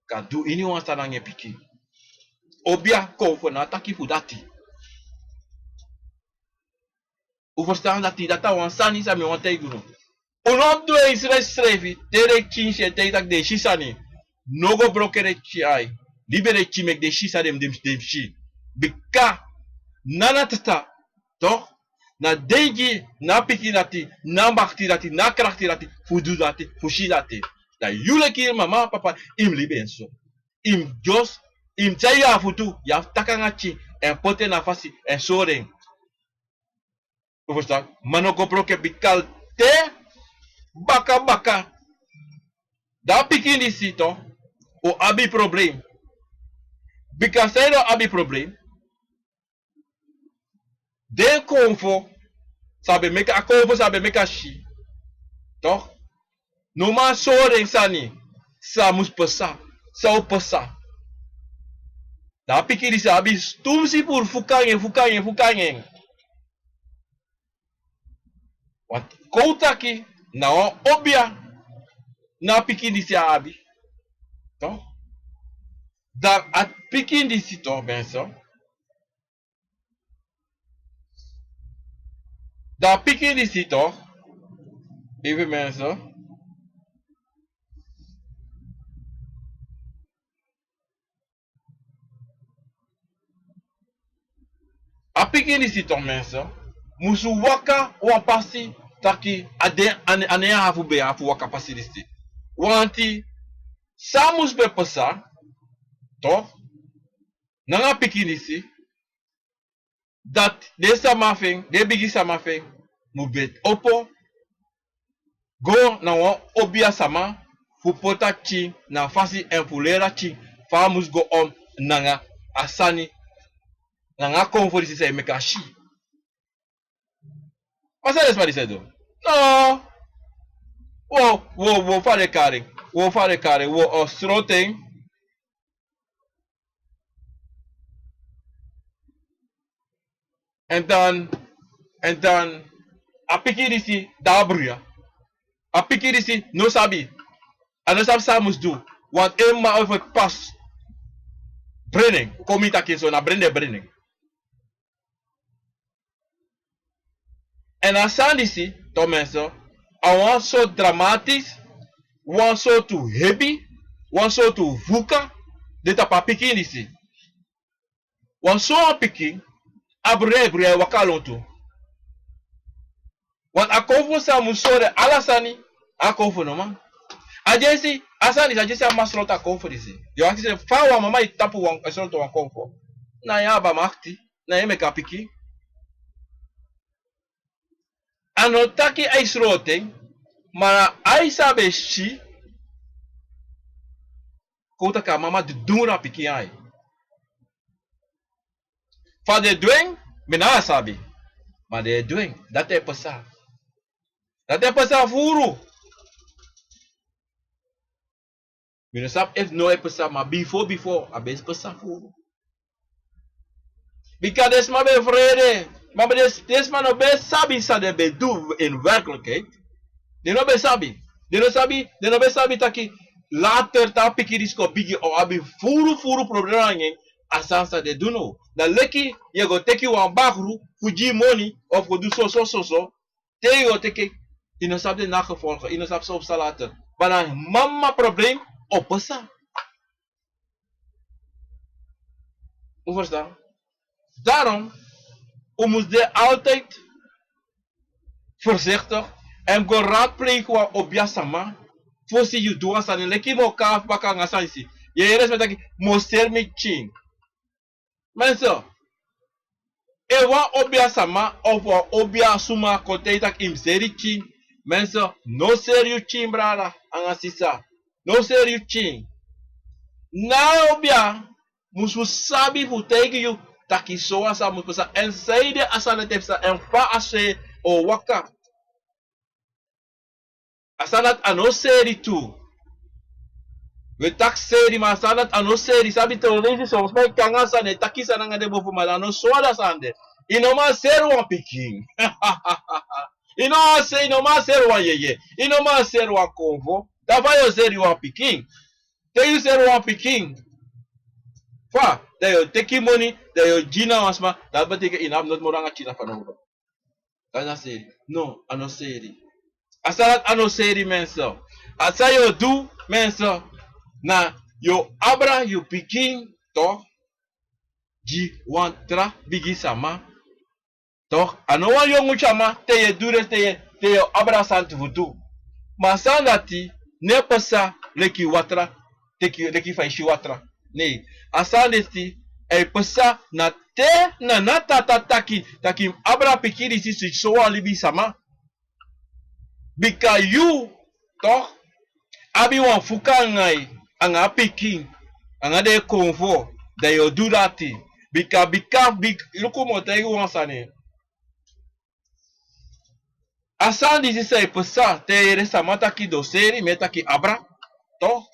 S1: ka do anyone stand on your piki obia konvo na taki fu dati u verstaan dat wan sani sa me wan teguru unom do Israel strevi tere kinshe te tak de shisani nogo brokere chiai libere chi mek de chi sa dem chi. Bika nana tata toch na dengi na piki dati na bakti dati na krakti dati fudu dati fushi dati da yule ki mama papa im libenso im jos im chaya futu ya takanga chi en pote na fasi en soren verstaan mano kopro ke bikal te baka baka da piki di sito o abi problem bika sero abi problem de konfo sabe meka konfo sabe meka shi toch no ma soren sani sa mus pesa sa o pesa da piki di sabi tumsi pur fukangen wat koutaki na obia na piki di si abi toch da at piki di si toch benso da piki di si toch even mensen a piki di si toch mensen musu waka wan pasi taki ane hafu be hafu waka pasi di si wanti samus be pasa toch nanga piki di si dat de samafing de bigi samafing mu bet opo go na wan obia sama fu pota chi na fasi en fulera chi famus go nanga asani nanga konfori si se meka shi mas é parecido no wo fare kare wo stroting en dan a piki disi da bruya a piki disi no sabi a no sabi samus do want emma over pas brening komita kinso na brening en a sandisi to mensen a wan so dramatisch wan so to heavy wan so to vuka de tapa piki disi wan so a piki a bruya wakalonto want a konfo sa musore alasani a konfo no man ajesi asani ajesi a maslota konfo disi yo akise fa wa mama itapu wan esolto wan konfo na ya ba makti na yeme ka piki anotaki ai sroting mara ai sabe shi kota ka mama de dura piki ai fa de doing mina sabe maar de doing dat é passar furu mina sabe if no é passar maar before a bes passar furu because des maar be vrede maar des maar no be sabi sa de be do in werkelijkheid de no be sabi taki later ta piki risko bigi o abi furu problema ngen asansa de duno na leki ye go teki wan bakru fuji money of go do so te yo teki ino sabi de nagevolgen ino sabi so op later bana mama probleem oplossen hoe verstaan daarom moet je altijd voorzichtig en go raadplegen wa obia sama fosi you do asan leki mo kaaf baka ngasan si ye yeres metaki mo sermi ching mensen ewa obia sama of obia suma kote tak im seri ching mensen no seriu ching brada angasisa no seriu ching na obia musu sabi futegi you taki so asa musa en saide asana tepsa en fa ase o waka asanat ano seri tu we tak seri ma asanat ano seri sabi terrorisi so mai kanga sane takisa nanga de bofu malano so ala sande inoma seru wan piking inoma seru wan yeye inoma seru wan konvo dava yo seru wan piking te you seru wan piking fa da yo teki money da yo jina wasma da betekent inam not moranga china fanogo kana seri no ano seri asalat ano seri mensen asa yo do mensen na Yo abra yo pikin to di wantra bigi sama to anowa yo nguchama te ye dure te yo abra santu vutu. Masandati ne pasa leki watra leki faishi watra. Ne asandeti e pasa na te na nata taki abra pikiri si so alibi sama. Bika you to abi wan fuka ngai anga pikin anga de konvo da yo durati bika luku motegi wan sane asandi si sai pesa te yere samata ki doseri meta ki abra to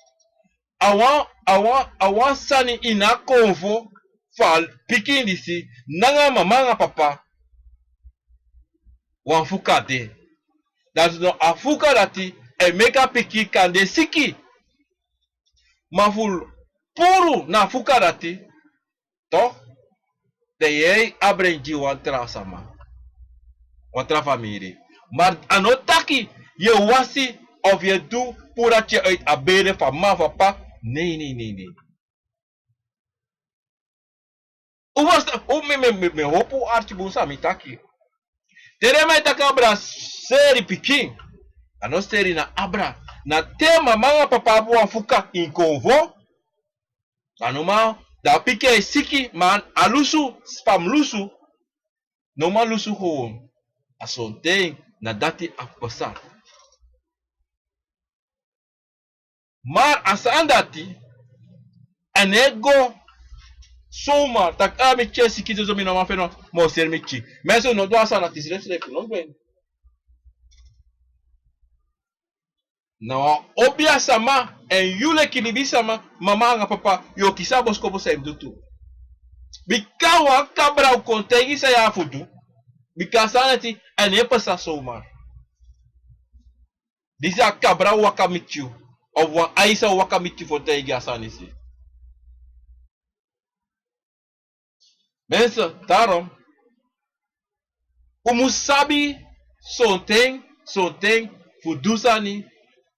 S1: awan sani ina konvo fal pikin disi nanga mama nga papa wan fuka de dat no afuka dati e meka piki kande siki maful puru na fuka dati to de ye abrenji wantra sama wantra famiri maar anotaki ye wasi of je doet voordat je uit abere van ma van pa nee hoe was dat hoe me hopo arti busa mitaki tere mai taka abra seri pikin ano seri na abra na tema manga papa bu afuka in convo anoma da pike siki man alusu spam lusu no ma lusu gewoon asonte na dati apasa maar asandati anego soma tak ami chesi kizo zomi no mafeno mo sermichi meso no do asana tisire no gwen no obia sama en yule kinibi sama mama nga papa yo kisabos kobo sa imdutu bikawa kabra o kontegi sa ya fudu bikasanati ane pasa soma disa kabra wakamichu of wan aisa wakamichu for tegi asanisi mensen daarom umusabi sonteng fudusani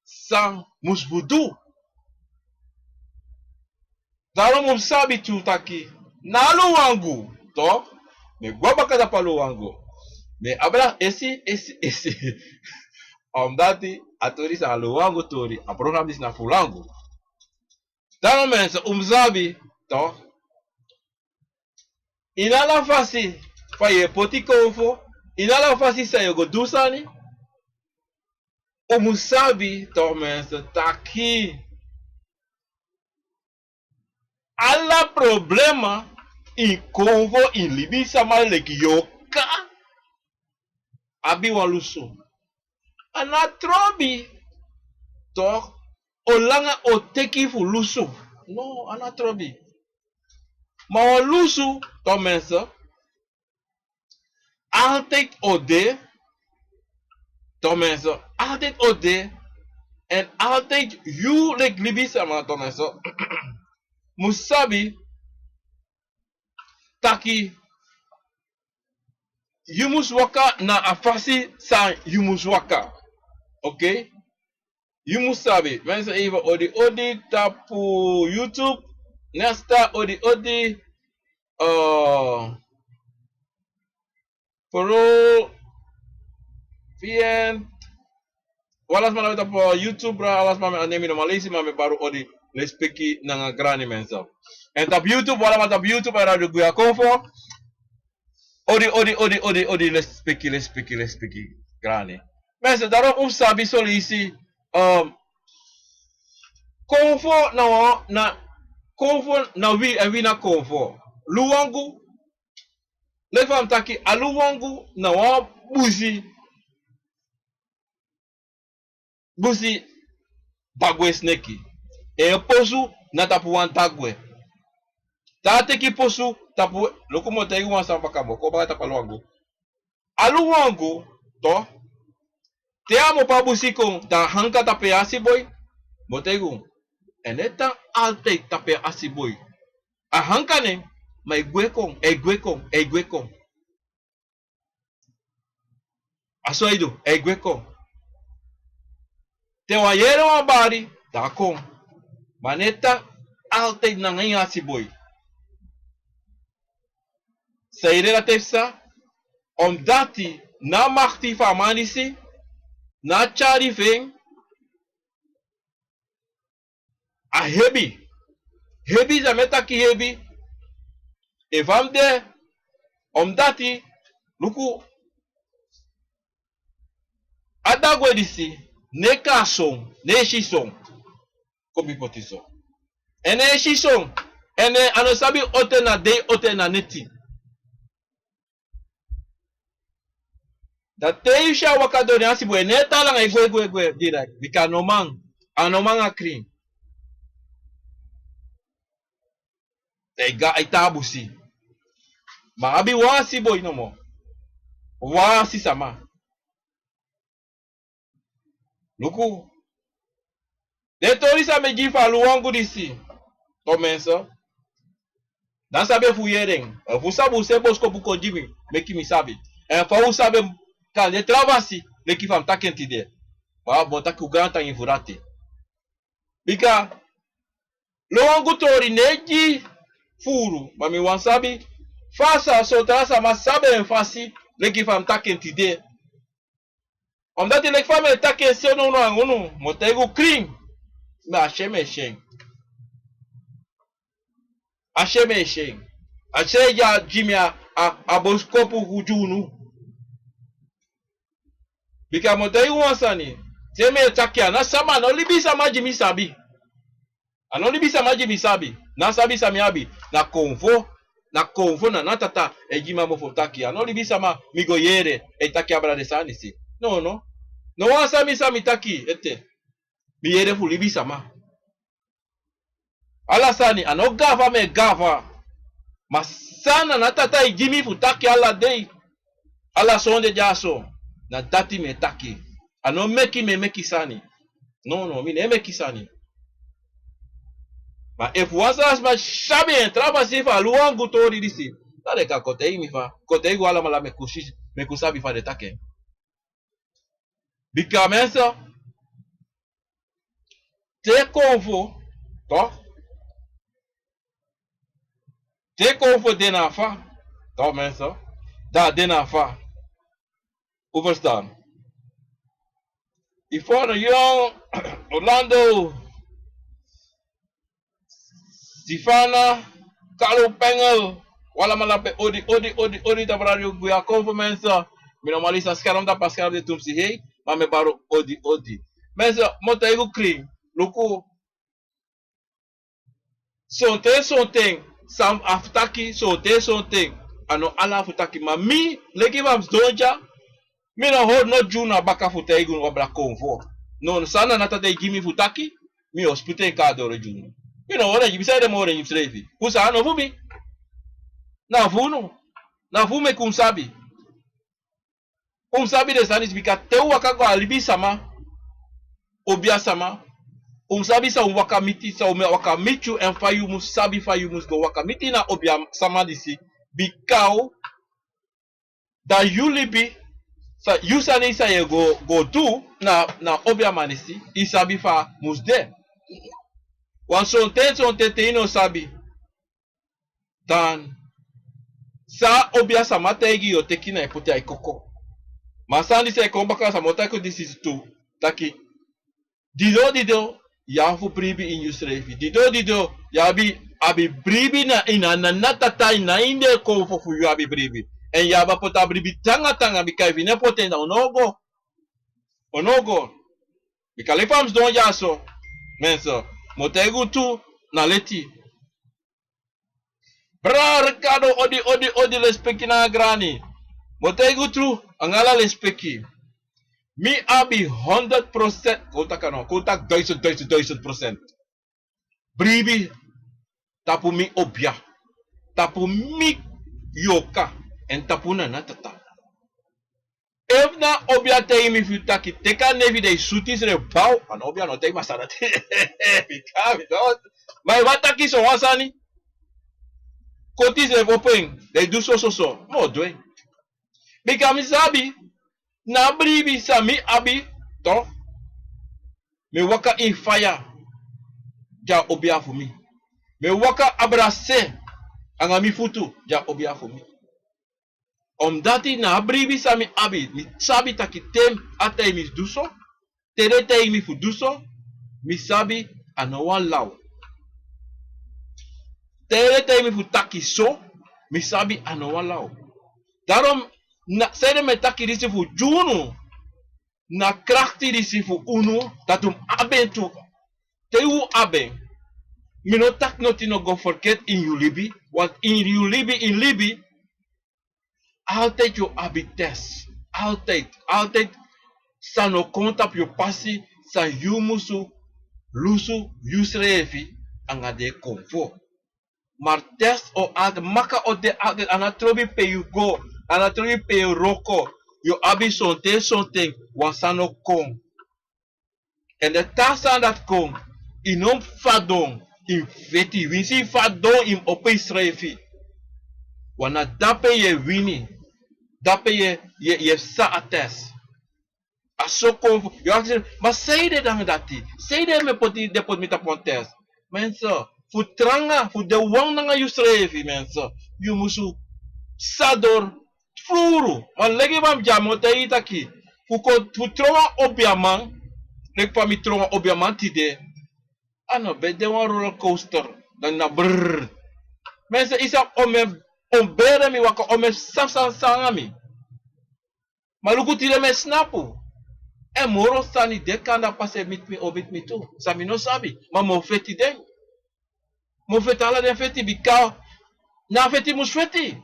S1: sang musbudu daarom umusabi tutaki nalu wangu to me gwaba kada palu wangu me abra esi omdati atori sa alu wangu tori a program dis na fulangu daarom mensen umusabi to inala fasi faye poti konfo inala fasi sa yogo dusani umusabi to mensen taki alla problema in konvo in libi sama leki yoka abi waluso anatrobi to olanga oteki fu luso no anatrobi ma waluso to mensen altijd ode to mensen altijd ode en altijd you lek libi sama to mensen musabi taki you must waka na afasi san you must waka okay you must sabi mensen even odi tapu YouTube nesta odi Poro vien walas mana tapu YouTube bra alas mame anemi no Malaysia mame baru odi lespeki nanga grani mensen en tap YouTube wala ma tap YouTube era de guya konfo odi lespeki grani mensen daarom sabi solisi konfo na wi en wi na konfo luwangu lefam taki aluwangu na wa busi bagwe sneki e posu na tapu wan tagwe tate ki posu tapu lokomote yu wan samba kamo ko baka tapa luwangu aluwangu to te amo pa busi kong ta hanka tape asi boy motegu eneta alte tape asi boy a hanka ne ma egwe kong aso ido egwe kong te wa yere wa bari ta kong maneta altijd na ngayon si boy. Sa relatief sa, omdat hij na machti van manisi, na chari ving, a hebi. Hebi za metaki hebi. E vam de, omdat hij, luku, adagwe disi, ne kason, ne shison, komi potiso. Ene shison, ene anosabi ote na de, ote na neti. Dat teisha wakadori asibu eneta lang egwe direct. Bika anomang akrim. Tega itabusi. Maabi wasi boy no mo. Wasi sama. Luku. De tori sa me gifa luwangu disi. Tomenso. Dan sabe fuyereng. Fu sabu se bosko buko jimi. Meki mi sabe. En fa u sabe kan de travasi. Meki fam takenti de. Ba bota ku ganta invurate. Bika. Luwangu tori neji. Furu, mami wansabi, fasa so trasa masabe en fasi, leki fam takenti de. Omdat leki fam e taken se no angunu, motego kring, me acheme sheng. Acheme sheng. Ache ya jimi a boskopu hujunu. Bika motego wansani, teme takia na sama no libisa majimi sabi. Anoli bisa majimi sabi. Na sabi samiabi na konvo na natata ejima mofotaki anoli bisa ma migoyere etaki abra de sanisi no wa sami taki ete miyere fu libisa ma ala sani anogava me gava masana natata ejimi futaki ala dei ala sonde jaso na dati me taki ano meki sani no mi ne meki sani. Ma if wasas ma shabi entrava si fa luangu tori disi. Tare ka kotei mi fa. Kotei wala mala me kusabi fa de take. Bika mensa. Te konvo. To. Te konvo dena fa. To mensa. Da dena fa. Overstaan. Ifo young Orlando. Sifana, Kalu Pengel, wala malape odi tabrario guya konvo mensa. Minomalisa skaram da paskaram de tumsi hei, ma me baro odi. Mensa, mota ego kring, luku. Sonten, sam aftaki, sonten, ano ala aftaki, ma mi, leki vams donja, mi no hold no juna baka futa ego wabla konvo. Non sana nata de gimi futaki, mi hospite kadore juna. You know what? You say them more than you say. Kusa no fumi. Na funo. Na fume kumsabi. Kumsabi de sanis bika teu wakago alibi sama. Obia sama. Umsabi sa wakamiti sa wakamichu en fayu musabi fayu musgo wakamiti na obia sama disi. Bikao da yulibi sa yusani sa ye go do na obia manisi isabi fa musde. Wan sonte ino sabi. Dan sa obia samategi yo tekina epote ay koko. Masandi se kombaka samotako disi tu. Taki. Dido ya fu bribi in yusrefi. Dido ya abi bribi na ina natata ina inde ko fu yu abi bribi. En ya ba pota bribi tanga bikai vine potenda onogo. Bikale fams don yaso. Menso. Motegu tu na leti. Bra Ricardo odi lespeki na grani. Motegu tu angala lespeki. Mi abi 100% kontak 1000%. Bribi tapu mi obia. Tapu mi yoka en tapu na natata. If na obia te mi futaki teka nevi de sutis re pau an obia no te masana te. Bikavi do. Mai wataki so wasani. Kotis re open. They do so. Mo doing. Bikami sabi na bribi sami abi to. Me waka in fire. Ja obia for me. Me waka abrase anga mi futu ja obia fu mi. Omdat na abribi sami abi, mi sabi taki tem atay mi duso, tere tay mi fu duso, mi sabi anowan law. Tere tay mi fu taki so, mi sabi anowan law. Daarom sede me taki disi fu junu, na krachti disi fu unu, datum aben tu, te u aben. Mi no tak noti no go forget in you libi, want in you libi in libi, altijd je abites. Altijd sa no conta op je passie, sa you musu, lusu, yusrefi, anga de konfo. Maar test o ad maka o de ad anatrobi pe you go, anatrobi pe you roko, you abi sonte, wasano kom. En de tasa dat kom, inom fadong, in feti, winsi fadong im opeisrefi. Wana dape ye wini. Dape je sa ates. Aso kom. Maar zei de dan dat die. Zei de me poti depot met op test. Mensen. Fu tranga. Fu de wang nanga you schreef. Mensen. You musu. Sador. Fluru. Maar lege bam jamote itaki. Fu tronga obiaman. Lek pa mi tronga obiaman tide. Ano be de wan roller coaster. Dan na brrr. Mensen isa ome. Ombere mi waka ome sangami. Maluku tire me snapu. E moro sani dekanda pase mit mi obit mi tu. Sami no sabi. Ma mo feti den. Mo feti ala den feti bika. Na feti mus feti.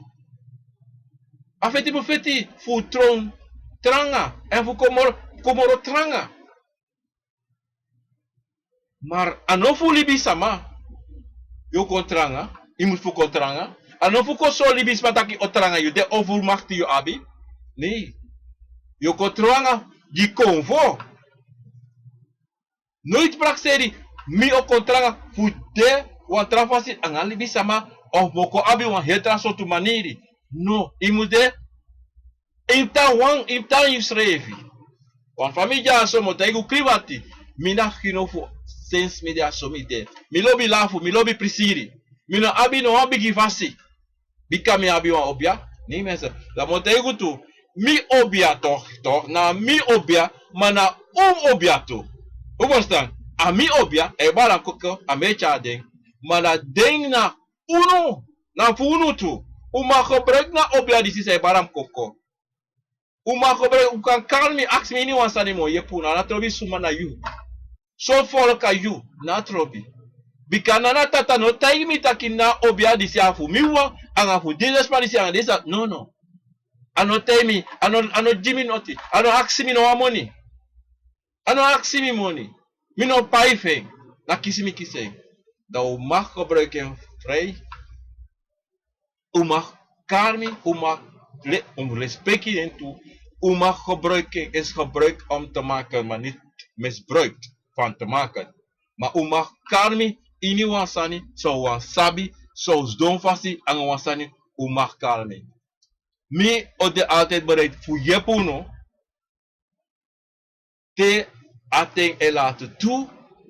S1: A feti mu feti fu tron tranga. En fu komoro tranga. Maar anofu libi sama. Yo kontranga. Imus fu kontranga. Anofu ko so libi spataki otranga yu de overmachti yu abi. Nee. Yo kontranga di konvo. Nooit prakseri mi o kontranga fu de wan trafasi anga libi sama of moko abi wan hetra sotu maniri. No, imus de imta yu srevi. Wan famiglia asomo taigu krivati. Mina fu sens media asomite. Mi lobi lafu, mi lobi prisiri. Mina abi no abi givasi. Bika mi abi wan obia. Nee mensen. La montaigu tu. Mi obia toch. Na mi obia. Maar na obia tu. Hoe verstaan? A mi obia. E bara koko. A mecha ding. Maar na ding na uno. Na fu tu. Uma gebruik na obia disi se baram koko. Uma gebruik. U kan kalmi aks mi ni wansani mo. Ye puna. Na trobi suma na you. So folka you. Na trobi. Bika nana tata no taigi mi taki na obia disi afu. Miwa. Anga fu desespa disi anga disa. No. Ano temi. Ano jimi noti. Ano aksi mi no wa money. Ano aksi mi money. Mi no paife. Na kisi mi kise. Da u mag gebruiken vrij. U mag karmi. U mag respectie in toe. U mag gebruiken. Is gebruik om te maken. Maar niet misbruikt van te maken. Maar u mag karmi. Ini wansani. So wansabi. So donfasi. Ang wansani. U mag karmi. Mi ode altijd bereid voor je puno. Te ateng elate toe.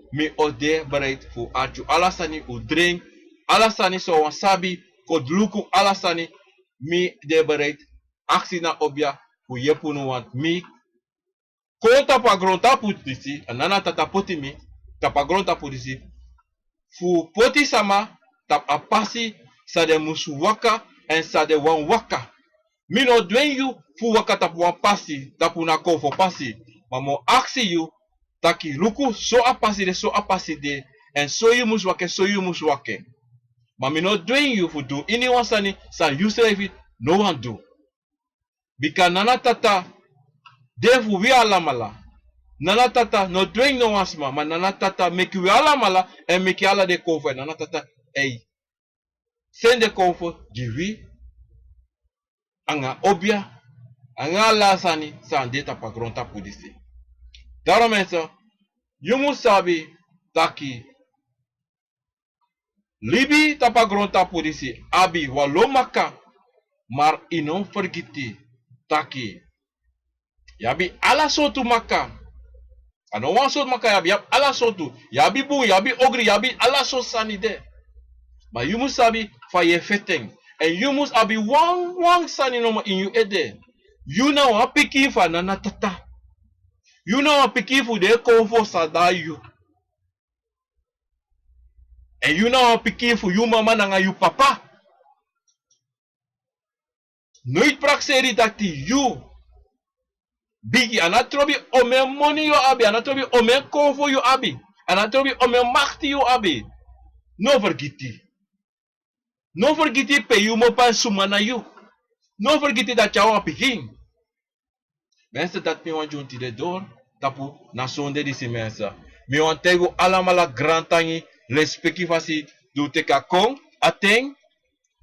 S1: Mi ode bereid voor aju alasani u drink. Alasani so wasabi. Kodluku alasani. Mi de bereid. Aksi na obia voor je puno want mi. Ko tapa gronta putisi. Anana tata poti mi. Tapa gronta putisi. Fu poti sama. Tap apasi. Sa de musu waka. En sa de wan waka. Mi no dwen you fu waka tapu wan pasi, tapu na kofo pasi. Maar mo aksi you, taki luku so apasi de, en so you mus wake. Maar mi no dwen you fu do, ini wansani, sa you save no one do. Bika nana tata, de fu wi alamala. Nana tata, no dwen no wansma, maar nana tata, make you alamala, en make ala de kofo, nana tata, hey. Send de kofo, jiwi. Anga obia, anga lasani, sa ande tapa gronta pudisi. Daarom mensen, je moet sabi, taki, libi tapa gronta pudisi, abi walomaka, maar inon vergiti, taki, yabi ala sotu maka, ano wan sotu maka yabi ala sotu, yabi bu, yabi ogri, yabi ala sotu sanide. Maar you must sabi van je vetting. En you must abi wang sani no in you ede. You know a piki van na tata. You know a piki fu de konfo sada you. En you know a piki fu you mama nanga you papa. Nooit prakseri dat you. Bigi anatrobi ome money you abi. Anatrobi ome konfo you abi. Anatrobi ome machti you abi. No vergiti. No vergiti pe you mo pa sumana you. No vergiti dat jou a begin. Mensen dat me want junti de door. Tapu na sonde disi mensen. Me want tego alamala grantangi. Respecti fasi do teka kong. Ateng.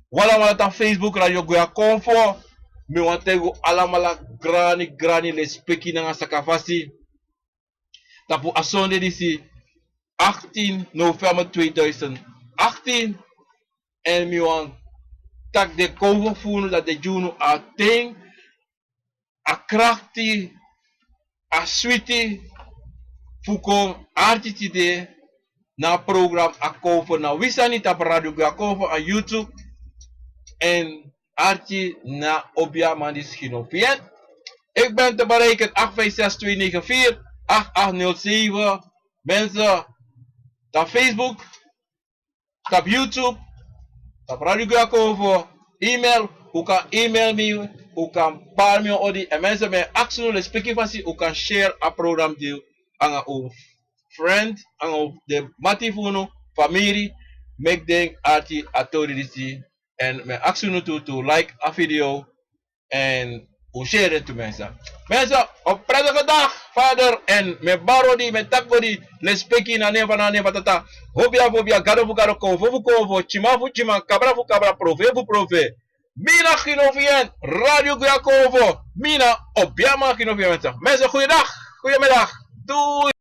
S1: Wala wala ta Facebook radio goya konfo. Me want tego alamala grani respecti na sakafasi. Tapu a sonde disi 18 november 2018. En me want tak de konfo voelen dat de juno a ting. A krachti, a sweetie, fukong artistide na program a cover na wisani tap radio ga cover a YouTube en arti na obia mandis Ginofient. Ik ben te bereiken 856-294 8807. Mensen, tap Facebook, tap YouTube, tap radio ga cover, e-mail, u kan e-mail me. U kan paar me odi en mensen met actie de speaking u kan share a program deel aan uw friend, aan de matifuno, familie, make denk arti authority en met actie to like a video en u share het to mensen. Mensen, op prettige dag, vader en met barodi, met takodi, le speaking na neva tata. Hobia, gado konvo, chima, cabra, prove. Mina Ginofient, Radio Guyakovo, Mina Obiama Ginofient. Mensen, goeiedag, goedemiddag, doei!